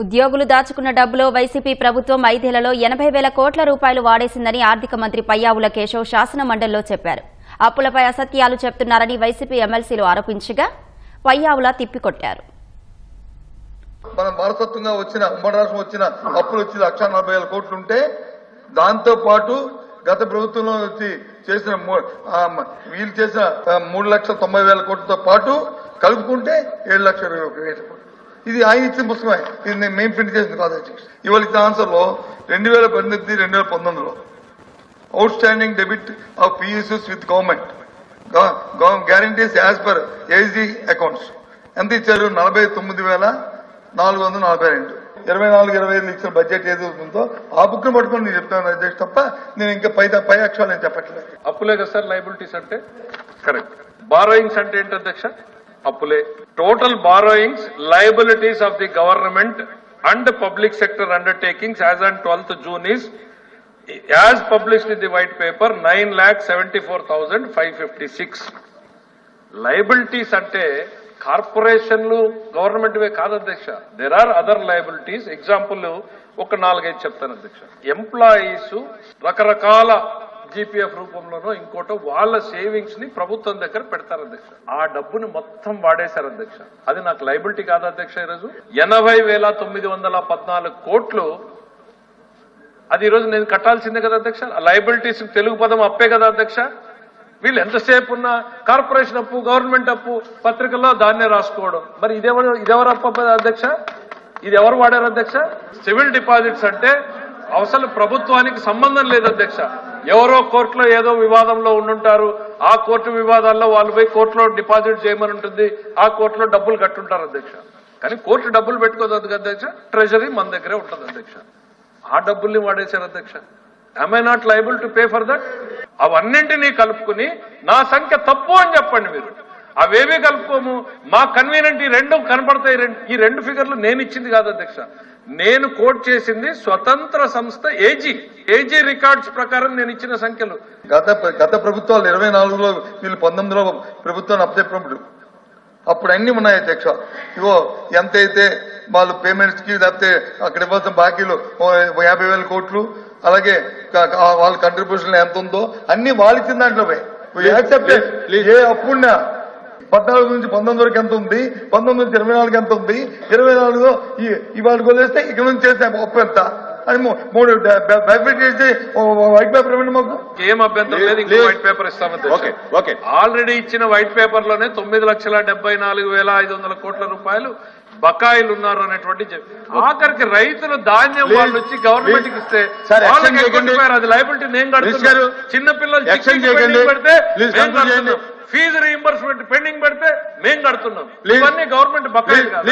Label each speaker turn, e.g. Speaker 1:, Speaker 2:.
Speaker 1: ఉద్యోగులు దాచుకున్న డబ్బులో వైసీపీ ప్రభుత్వం 5 ఏళ్లలో 80,000 కోట్ల రూపాయలు వాడేసిందని ఆర్థిక మంత్రి పయ్యావుల కేశవ్ శాసన మండలిలో చెప్పారు. అప్పులపై అసత్యాలు చెప్తున్నారని వైసీపీ ఎమ్మెల్సీలు ఆరోపించగా పయ్యావుల తిప్పికొట్టారు.
Speaker 2: మన వారసత్వంగా వచ్చిన ఉమ్మడి రాష్ట్రం వచ్చిన అప్పులు వచ్చి 1,40,000 కోట్లు ఉంటే దాంతో పాటు గత ప్రభుత్వంలో వచ్చి చేసిన వీళ్ళు చేసిన 3,90,000 కోట్లతో పాటు కలుపుకుంటే 7,21,000 కోట్లు. ఇది ఆయన ఇచ్చిన పుస్తకమే, ఇది నేను మెయిన్ ప్రింట్ చేసింది కాదు. ఇవాళ ఇచ్చిన ఆన్సర్ లో 2018-2019లో outstanding debit of PSUs with government guarantees as per AG accounts ఎంత ఇచ్చారు? 49,442. 24-25 ఇచ్చిన బడ్జెట్ ఏది ఉందో ఆ బుక్ ను పట్టుకుని నేను చెప్తాను అధ్యక్ష, తప్ప నేను ఇంకా పై అక్షరాలు నేను చెప్పట్లేదు.
Speaker 3: అప్పులే కదా సార్ లయబిలిటీస్ అంటే? కరెక్ట్. బారోయింగ్స్ అంటే ఏంటి అధ్యక్ష? అప్పులే. Total borrowings liabilities of the government and public sector undertakings as on 12th June is as published in the white paper 9,74,556. Liabilities అంటే కార్పొరేషన్లు గవర్నమెంట్ వే కాదు అధ్యక్ష. There are other liabilities. Example ఒక 4-5 చెప్తాను అధ్యక్ష. ఎంప్లాయీస్ రకరకాల జీపీఎఫ్ రూపంలోనో ఇంకోటో వాళ్ళ సేవింగ్స్ ని ప్రభుత్వం దగ్గర పెడతారు అధ్యక్ష. ఆ డబ్బుని మొత్తం వాడేశారు అధ్యక్ష. అది నాకు లయబిలిటీ కాదు అధ్యక్ష. ఈరోజు 80,914 కోట్లు అది ఈరోజు నేను కట్టాల్సిందే కదా అధ్యక్ష. లయబిలిటీస్ తెలుగు పదం అప్పే కదా అధ్యక్ష. వీళ్ళు ఎంతసేపు ఉన్న కార్పొరేషన్ అప్పు, గవర్నమెంట్ అప్పు పత్రికల్లో దాన్నే రాసుకోవడం. మరి ఇదెవరు అప్పు అధ్యక్ష? ఇది ఎవరు వాడారు అధ్యక్ష? సివిల్ డిపాజిట్స్ అంటే అసలు ప్రభుత్వానికి సంబంధం లేదు అధ్యక్ష. ఎవరో కోర్టులో ఏదో వివాదంలో ఉండుంటారు, ఆ కోర్టు వివాదాల్లో వాళ్ళు పోయి కోర్టులో డిపాజిట్ చేయమని ఉంటుంది, ఆ కోర్టులో డబ్బులు కట్టుంటారు అధ్యక్ష. కానీ కోర్టు డబ్బులు పెట్టుకోదు అధ్యక్ష, ట్రెజరీ మన దగ్గరే ఉంటుంది అధ్యక్ష. ఆ డబ్బుల్ని వాడేశారు అధ్యక్ష. am I not liable to pay for that? అవన్నింటినీ కలుపుకుని నా సంఖ్య తప్పు అని చెప్పండి మీరు. అవేమీ కలుపుకోము, మా కన్వీనియంట్ ఈ రెండు కనపడతాయి. ఈ రెండు ఫిగర్లు నేను ఇచ్చింది కాదు అధ్యక్ష. నేను కోట్ చేసింది స్వతంత్ర సంస్థ ఏజీ రికార్డ్స్ ప్రకారం నేను ఇచ్చిన సంఖ్యలు.
Speaker 2: గత ప్రభుత్వాలు 24లో వీళ్ళు 19లో ప్రభుత్వాన్ని అప్పచెప్పినప్పుడు అప్పుడు అన్ని ఉన్నాయి అధ్యక్ష. ఇగో ఎంతైతే వాళ్ళు పేమెంట్స్ కి లేకపోతే అక్కడ ఇవ్వాల్సిన బాకీలు 50,000 కోట్లు, అలాగే వాళ్ళ కంట్రిబ్యూషన్ ఎంత ఉందో అన్ని వాళ్ళు ఇచ్చిన దాంట్లో ఏ అప్పున్నా 14 నుంచి 19 వరకు ఎంత ఉంది, 19 నుంచి 24 ఎంత ఉంది, 24లో ఇవాళ కొలేస్తే ఇక్కడ నుంచి చేస్తే అప్పు ఎంత అని 3 బైఫిట్ చేసి వైట్ పేపర్ ఇవ్వండి మాకు.
Speaker 3: ఏం అభ్యంతరం లేదు, ఇంకో వైట్ పేపర్ ఇస్తామని. ఆల్రెడీ ఇచ్చిన వైట్ పేపర్ లోనే 9,74,500 కోట్ల రూపాయలు బకాయిలు ఉన్నారు అనేటువంటి ఆఖరికి రైతులు ధాన్యం వాళ్ళు వచ్చి గవర్నమెంట్ కి ఇస్తే వాళ్ళకి అది లయబిలిటీ నేను కడుతున్నాను. చిన్నపిల్లలు పెడితే ఫీజు రీయింబర్స్మెంట్ పెండింగ్ పెడితే మేము కడుతున్నాం. ఇవన్నీ గవర్నమెంట్ బకాయిలు కాదు.